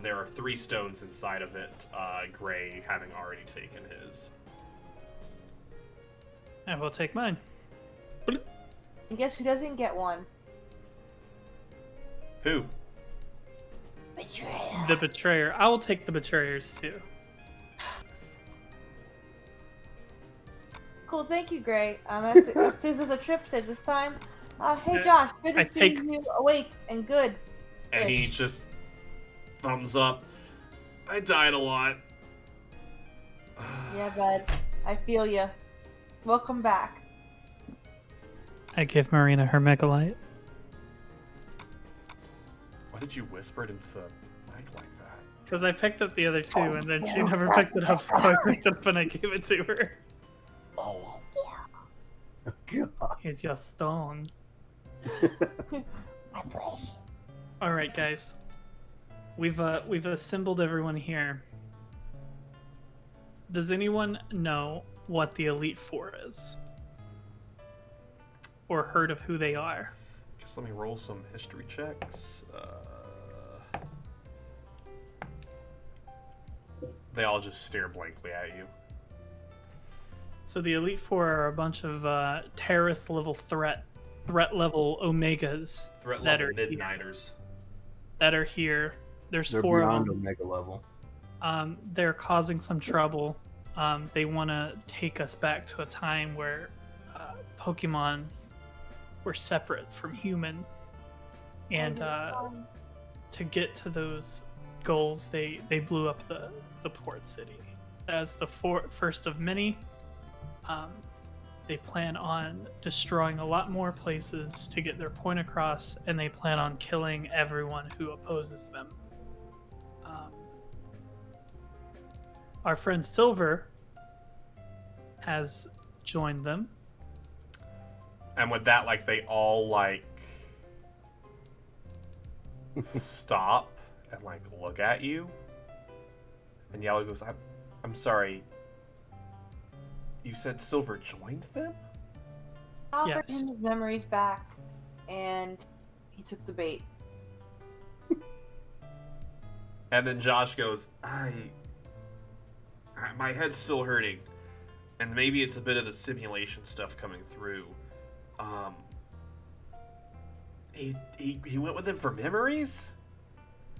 Speaker 1: There are 3 stones inside of it. Gray having already taken his.
Speaker 4: I will take mine.
Speaker 3: And guess who doesn't get one?
Speaker 1: Who?
Speaker 3: Betrayer.
Speaker 4: The Betrayer. I will take the Betrayers too.
Speaker 3: Cool. cool. Thank you, Gray. This is a trip to this time. Hey, Josh. Good to see you awake and good.
Speaker 1: And he just thumbs up. I died a lot.
Speaker 3: Yeah, bud. I feel you. Welcome back.
Speaker 4: I give Marina her megalite.
Speaker 1: Why did you whisper it into the mic like that?
Speaker 4: Because I picked up the other two, and then she never picked it up, so I picked it up and I gave it to her.
Speaker 2: Oh, God.
Speaker 4: It's your stone. Alright, guys. We've assembled everyone here. Does anyone know what the Elite Four is? Or heard of who they are?
Speaker 1: Guess let me roll some history checks. They all just stare blankly at you.
Speaker 4: So the Elite Four are a bunch of terrorist level threat level Omegas
Speaker 1: Threat
Speaker 4: that
Speaker 1: level
Speaker 4: are
Speaker 1: midnighters.
Speaker 4: that are here. They're
Speaker 2: They're
Speaker 4: four of
Speaker 2: beyond
Speaker 4: them.
Speaker 2: Omega level.
Speaker 4: They're causing some trouble. They want to take us back to a time where Pokemon were separate from human, and to get to those goals, they blew up the port city. As the first of many, they plan on destroying a lot more places to get their point across, and they plan on killing everyone who opposes them. Our friend Silver has joined them.
Speaker 1: And with that, like, they all, like, stop and, like, look at you. And Yellow goes, I'm sorry. You said Silver joined them?
Speaker 3: Offered
Speaker 4: Yes.
Speaker 3: him his memories back, and he took the bait.
Speaker 1: And then Josh goes, my head's still hurting. And maybe it's a bit of the simulation stuff coming through. He went with them for memories?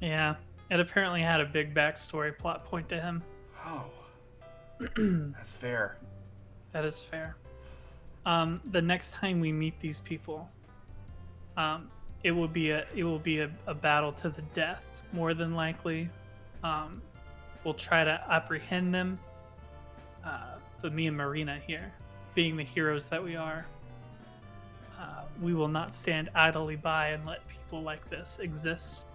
Speaker 4: Yeah, it apparently had a big backstory plot point to him.
Speaker 1: Oh. That's fair.
Speaker 4: That is fair. The next time we meet these people, it will be a battle to the death, more than likely. We'll try to apprehend them. But me and Marina here, being the heroes that we are, we will not stand idly by and let people like this exist.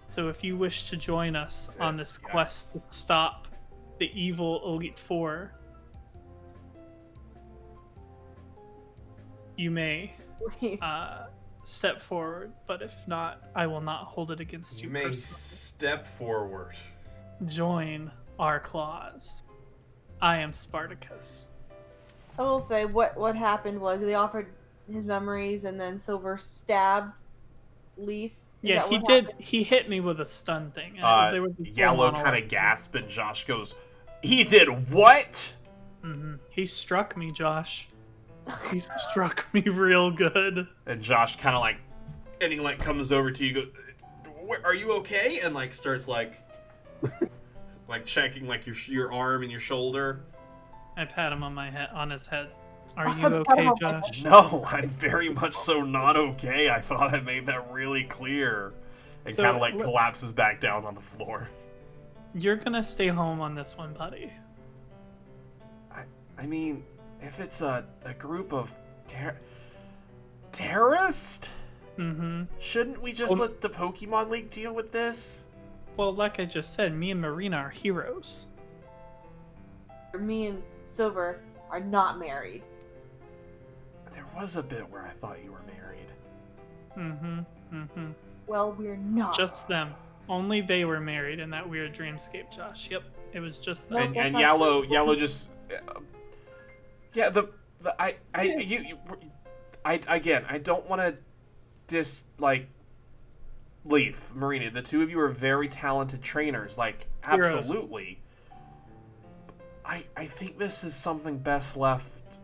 Speaker 4: So if you wish to join us on this quest to stop the evil Elite Four, you may step forward, but if not, I will not hold it against you
Speaker 1: You may
Speaker 4: personally.
Speaker 1: step forward.
Speaker 4: Join our claws. I am Spartacus.
Speaker 3: I will say what happened was they offered his memories, and then Silver stabbed Leaf. Is
Speaker 4: Yeah,
Speaker 3: that
Speaker 4: he
Speaker 3: what
Speaker 4: did.
Speaker 3: happened?
Speaker 4: He hit me with a stun thing. And there was a full
Speaker 1: Yellow
Speaker 4: monologue.
Speaker 1: kind of gasp, and Josh goes, he did what?
Speaker 4: He struck me, Josh. He struck me real good.
Speaker 1: And Josh kind of like, and he like comes over to you, goes, are you okay? And like starts like, like checking like your arm and your shoulder.
Speaker 4: I pat him on my head, on his head. Are you okay, Josh?
Speaker 1: No, I'm very much so not okay. I thought I made that really clear. And
Speaker 4: So,
Speaker 1: kind of like collapses back down on the floor.
Speaker 4: You're gonna stay home on this one, buddy.
Speaker 1: I mean, if it's a group of terrorists, shouldn't we just let the Pokemon League deal with this?
Speaker 4: Well, like I just said, me and Marina are heroes.
Speaker 3: Me and Silver are not married.
Speaker 1: There was a bit where I thought you were married.
Speaker 3: Well, we're not.
Speaker 4: Just them. Only they were married in that weird dreamscape, Josh. Yep, it was just them.
Speaker 1: And yellow just yeah, I don't want to Leaf, Marina, the two of you are very talented trainers, like
Speaker 4: Heroes.
Speaker 1: absolutely. I think this is something best left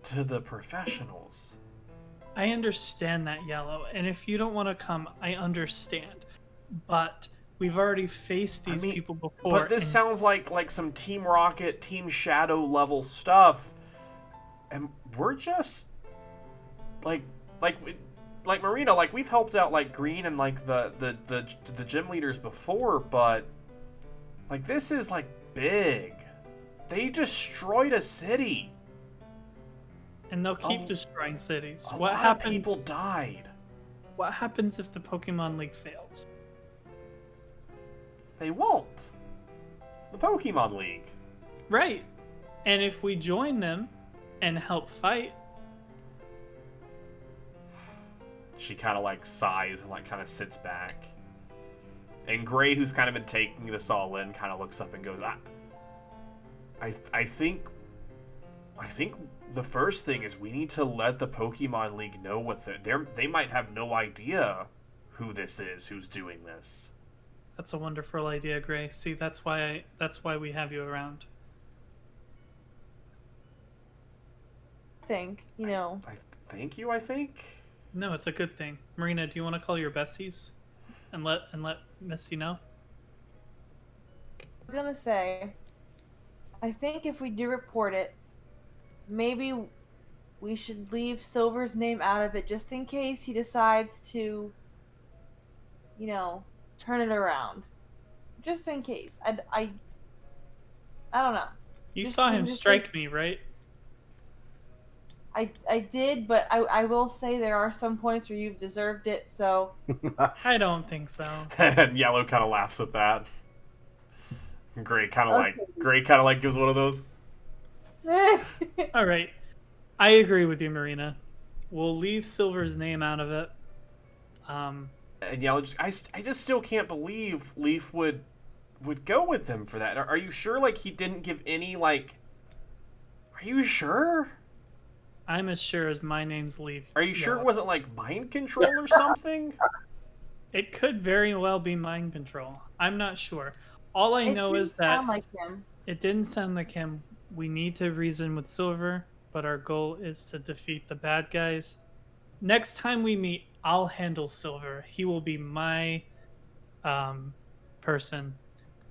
Speaker 1: to the professionals.
Speaker 4: I understand that, Yellow, and if you don't want to come, I understand. But we've already faced these people before.
Speaker 1: But this sounds like some Team Rocket, Team Shadow level stuff. and we're just like like like Marina, like we've helped out like Green and like the gym leaders before, but like this is like big. They destroyed a city.
Speaker 4: And they'll keep destroying cities.
Speaker 1: A lot of people died.
Speaker 4: What happens if the Pokemon League fails?
Speaker 1: They won't. It's the Pokemon League.
Speaker 4: Right. And if we join them and help fight...
Speaker 1: She kind of like sighs and like kind of sits back. And Gray, who's kind of been taking this all in, kind of looks up and goes, I think the first thing is we need to let the Pokemon League know what they might have no idea who this is, who's doing this.
Speaker 4: That's a wonderful idea, Gray. See, that's why we have you around.
Speaker 3: Thank you.
Speaker 1: I think.
Speaker 4: No, it's a good thing. Marina, do you want to call your besties and let Misty know?
Speaker 3: I was gonna say, I think if we do report it, maybe we should leave Silver's name out of it just in case he decides to, turn it around. Just in case. I don't know.
Speaker 4: You saw him strike me, right?
Speaker 3: I did, but I will say there are some points where you've deserved it, so...
Speaker 4: I don't think so.
Speaker 1: And Yellow kind of laughs at that. Gray kind of like gives one of those.
Speaker 4: All right. I agree with you, Marina. We'll leave Silver's name out of it.
Speaker 1: And Yellow I just still can't believe Leaf would go with them for that. Are you sure, like, he didn't give any, like... Are you sure?
Speaker 4: I'm as sure as my name's Leaf.
Speaker 1: Are you sure it wasn't, like, mind control or something?
Speaker 4: It could very well be mind control. I'm not sure. All I know is that it didn't sound like him. We need to reason with Silver, but our goal is to defeat the bad guys. Next time we meet, I'll handle Silver. He will be my person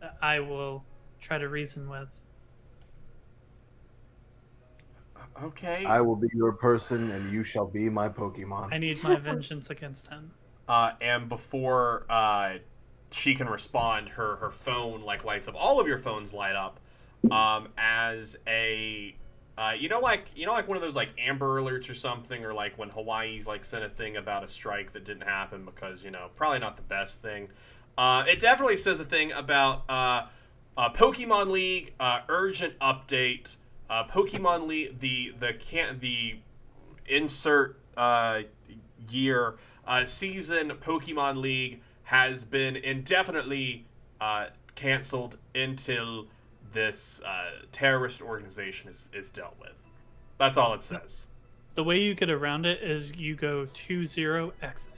Speaker 4: that I will try to reason with.
Speaker 1: Okay.
Speaker 2: I will be your person, and you shall be my Pokemon.
Speaker 4: I need my vengeance against him.
Speaker 1: And before she can respond, her phone like lights up. All of your phones light up as a like one of those like Amber Alerts or something, or like when Hawaii's like sent a thing about a strike that didn't happen because probably not the best thing. It definitely says a thing about Pokemon League urgent update. Pokemon League the insert year season Pokemon League has been indefinitely canceled until this terrorist organization is dealt with. That's all it says.
Speaker 4: The way you get around it is you go 20XX.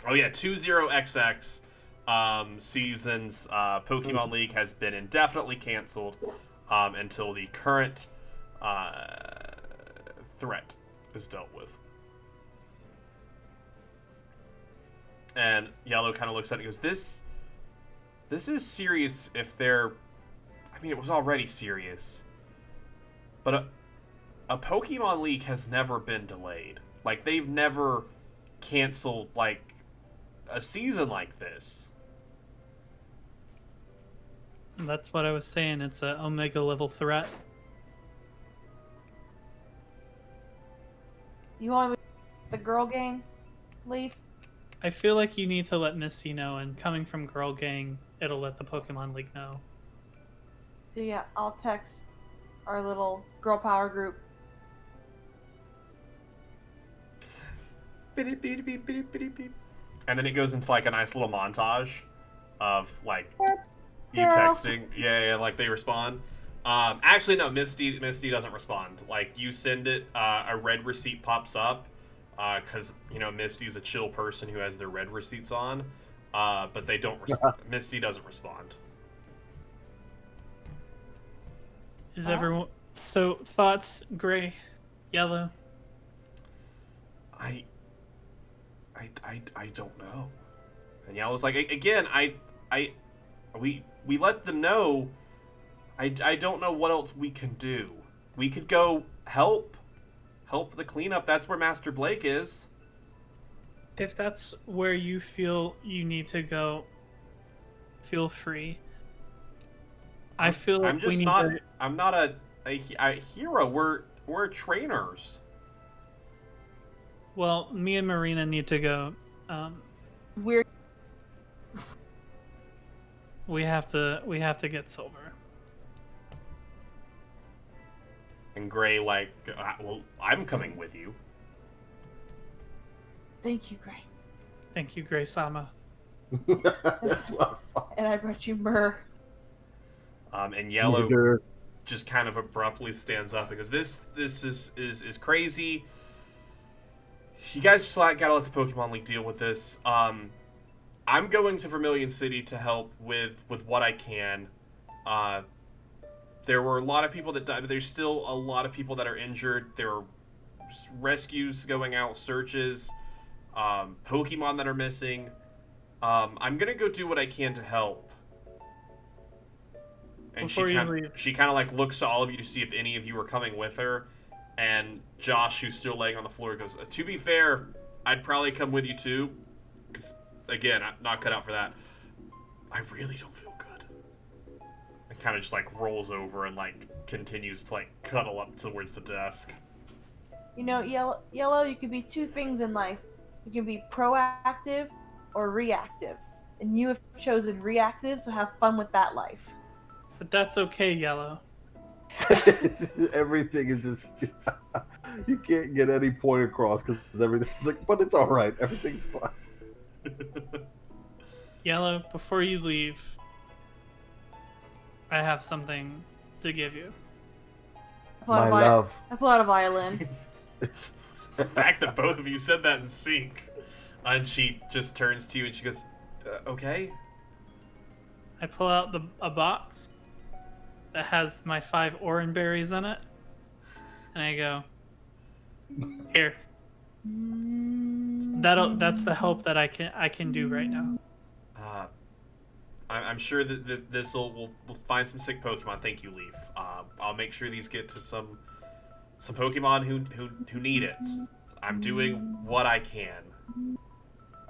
Speaker 1: Oh yeah, 20XX seasons Pokemon League has been indefinitely canceled until the current threat is dealt with. And Yellow kind of looks at it and goes, This is serious if they're... I mean, it was already serious. But a Pokemon League has never been delayed. Like, they've never canceled, like, a season like this.
Speaker 4: That's what I was saying. It's an Omega level threat.
Speaker 3: You want me to the girl gang, Leaf?
Speaker 4: I feel like you need to let Misty know, and coming from Girl Gang, it'll let the Pokemon League know.
Speaker 3: So yeah, I'll text our little girl power group.
Speaker 1: And then it goes into like a nice little montage of like you
Speaker 3: Girls.
Speaker 1: texting. Yeah, like they respond. Actually, no, Misty doesn't respond. Like you send it, a red receipt pops up. Because Misty's a chill person who has their red receipts on, but they don't. Misty doesn't respond.
Speaker 4: Is everyone? So thoughts, Gray, Yellow.
Speaker 1: I don't know. And Yellow's like, again, we let them know. I don't know what else we can do. we could go help the cleanup. That's where Master Blake is.
Speaker 4: If that's where you feel you need to go, feel free. I feel like we need to...
Speaker 1: I'm not a hero. We're trainers.
Speaker 4: Well, me and Marina need to go.
Speaker 3: We're
Speaker 4: We have to get Silver.
Speaker 1: And Gray, like, well, I'm coming with you.
Speaker 3: Thank you, Gray.
Speaker 4: Thank you, Gray Sama.
Speaker 3: And I brought you Myrrh.
Speaker 1: And Yellow just kind of abruptly stands up and goes, "This is crazy. You guys just gotta let the Pokemon League deal with this. I'm going to Vermilion City to help with what I can. There were a lot of people that died, but there's still a lot of people that are injured. There are rescues going out, searches, Pokemon that are missing. I'm gonna go do what I can to help." And she kind of like looks to all of you to see if any of you are coming with her. And Josh, who's still laying on the floor, goes, "To be fair, I'd probably come with you too. Because, again, I'm not cut out for that. I really don't feel good." And kind of just like rolls over and like continues to like cuddle up towards the desk.
Speaker 3: You know, Yellow, you can be two things in life. You can be proactive or reactive. And you have chosen reactive, so have fun with that life.
Speaker 4: But that's okay, Yellow.
Speaker 2: Everything is just... you can't get any point across because everything's like, but it's all right. Everything's fine.
Speaker 4: Yellow, before you leave, I have something to give you.
Speaker 2: My love.
Speaker 3: I pull out a violin.
Speaker 1: The fact that both of you said that in sync. And she just turns to you and she goes, "Okay."
Speaker 4: I pull out a box that has my 5 orange berries in it, and I go, "Here. That's the help that I can do right now."
Speaker 1: I'm sure that this we'll find some sick Pokemon. Thank you, Leaf. I'll make sure these get to some Pokemon who need it. I'm doing what I can.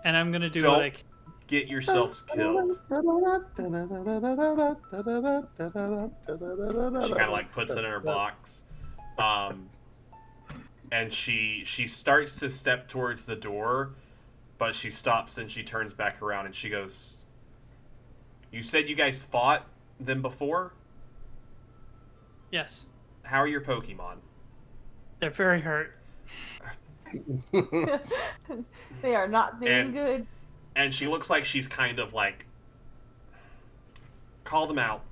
Speaker 4: And I'm gonna do
Speaker 1: Don't
Speaker 4: what I can.
Speaker 1: Get yourselves killed. She kind of like puts it in her box, and she starts to step towards the door, but she stops and she turns back around and she goes, "You said you guys fought them before?
Speaker 4: Yes.
Speaker 1: How are your Pokemon?"
Speaker 4: They're very hurt.
Speaker 3: They are not doing good.
Speaker 1: And she looks like she's kind of like, "Call them out."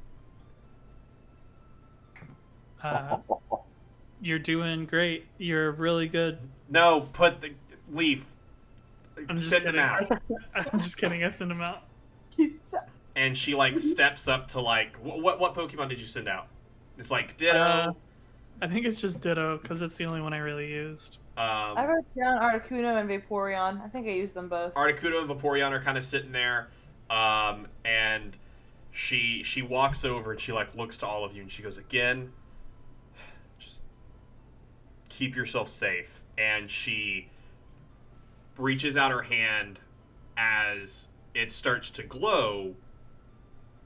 Speaker 4: You're doing great. You're really good.
Speaker 1: No, put the Leaf.
Speaker 4: I'm just
Speaker 1: Send
Speaker 4: kidding.
Speaker 1: them out.
Speaker 4: I'm just kidding. I send them out.
Speaker 3: You suck.
Speaker 1: And she like steps up to like, what Pokemon did you send out? It's like Ditto.
Speaker 4: I think it's just Ditto because it's the only one I really used.
Speaker 3: I wrote down Articuno and Vaporeon. I think I used them both.
Speaker 1: Articuno and Vaporeon are kind of sitting there, and she walks over and she like looks to all of you and she goes, "Again, just keep yourself safe." And she reaches out her hand as it starts to glow,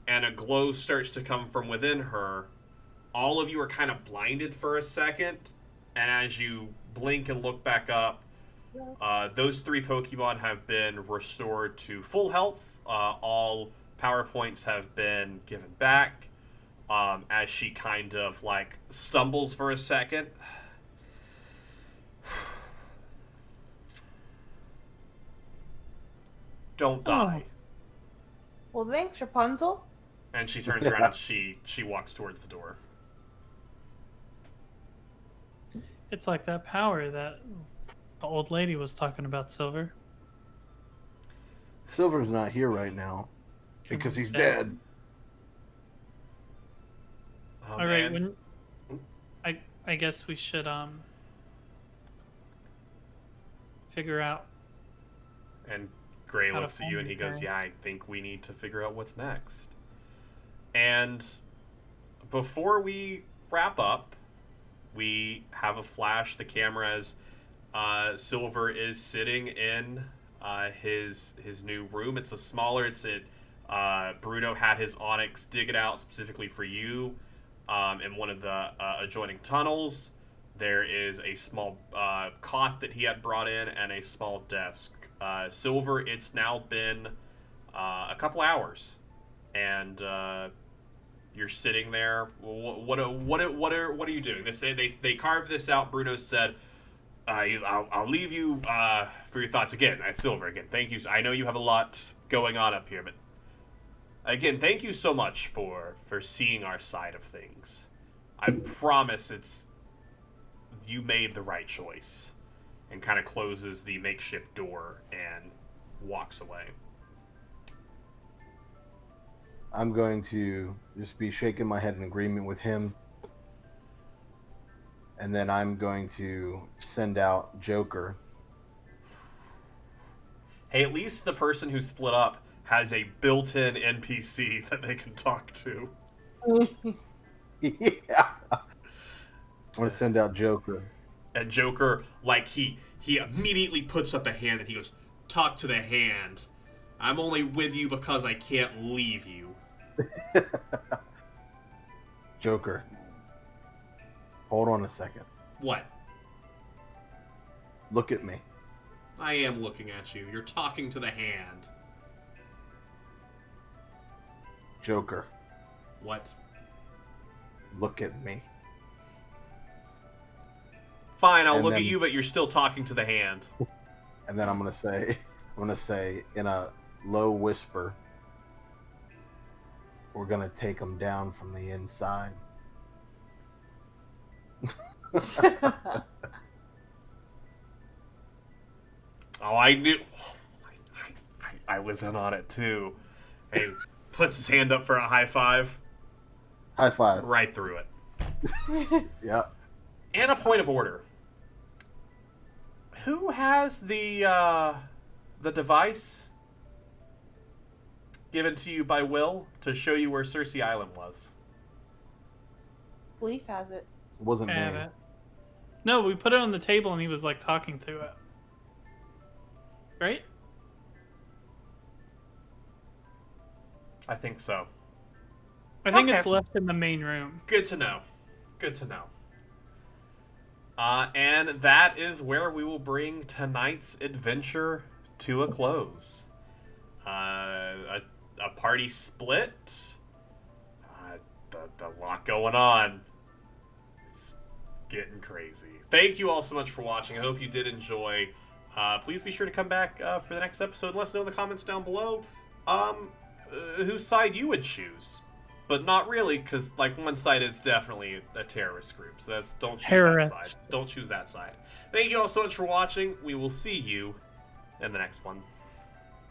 Speaker 1: and a glow starts to come from within her. All of you are kind of blinded for a second, and as you blink and look back up, those 3 Pokemon have been restored to full health. All power points have been given back. As she kind of like stumbles for a second. Don't die.
Speaker 3: Well, thanks, Rapunzel.
Speaker 1: And she turns around and she walks towards the door.
Speaker 4: It's like that power that the old lady was talking about, Silver.
Speaker 2: Silver's not here right now because he's dead.
Speaker 1: Oh,
Speaker 4: all right,
Speaker 1: man.
Speaker 4: I guess we should figure out.
Speaker 1: And Gray
Speaker 4: how to
Speaker 1: looks at you and he
Speaker 4: find
Speaker 1: goes,
Speaker 4: this
Speaker 1: "Yeah, I think we need to figure out what's next." And before we wrap up, we have a flash. The camera as Silver is sitting in his new room. It's a smaller. Bruno had his Onyx dig it out specifically for you in one of the adjoining tunnels. There is a small cot that he had brought in and a small desk. Silver, it's now been a couple hours, and you're sitting there. What are you doing? They carved this out. Bruno said, "I'll leave you for your thoughts." Again, Silver. Again, thank you. I know you have a lot going on up here, but again, thank you so much for seeing our side of things. I promise you made the right choice. And kind of closes the makeshift door and walks away.
Speaker 2: I'm going to just be shaking my head in agreement with him. And then I'm going to send out Joker.
Speaker 1: Hey, at least the person who split up has a built-in NPC that they can talk to.
Speaker 2: Yeah. I'm going to send out Joker.
Speaker 1: And Joker, like, he immediately puts up a hand and he goes, "Talk to the hand. I'm only with you because I can't leave you."
Speaker 2: Joker. Hold on a second.
Speaker 1: What?
Speaker 2: Look at me.
Speaker 1: I am looking at you. You're talking to the hand.
Speaker 2: Joker.
Speaker 1: What?
Speaker 2: Look at me.
Speaker 1: Fine, I'll look at you, but you're still talking to the hand.
Speaker 2: And then I'm gonna say in a low whisper, "We're gonna take them down from the inside."
Speaker 1: Oh, I knew. I was in on it too. Hey, puts his hand up for a high five.
Speaker 2: High five.
Speaker 1: Right through it.
Speaker 2: Yep.
Speaker 1: And a point of order. Who has the device given to you by Will to show you where Cersei Island was?
Speaker 3: Leaf has it.
Speaker 2: It wasn't
Speaker 4: I have
Speaker 2: me.
Speaker 4: it. No, we put it on the table and he was like talking to it. Right?
Speaker 1: I think so.
Speaker 4: I think
Speaker 1: Okay.
Speaker 4: it's left in the main room.
Speaker 1: Good to know. Good to know. And that is where we will bring tonight's adventure to a close. A party split. The lot going on. It's getting crazy. Thank you all so much for watching. I hope you did enjoy. Please be sure to come back for the next episode. Let us know in the comments down below whose side you would choose. But not really, because like one side is definitely a terrorist group. So don't choose
Speaker 4: Terrorist.
Speaker 1: that side. Don't choose that side. Thank you all so much for watching. We will see you in the next one.